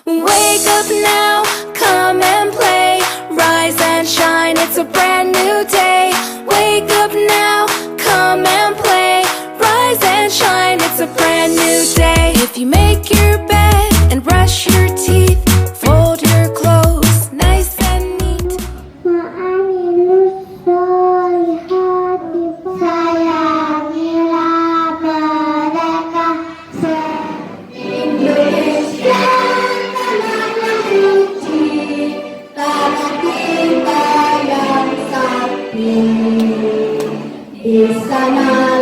Wake up now, come and play. Rise and shine, it's a brand new day. Wake up now, come and play. Rise and shine, it's a brand new day. If you make your bed and brush your teeth, fold your clothes nice and neat. Sayangilah mereka se-Indonesia, tanah suci, tanah kita yang sakti. Di sana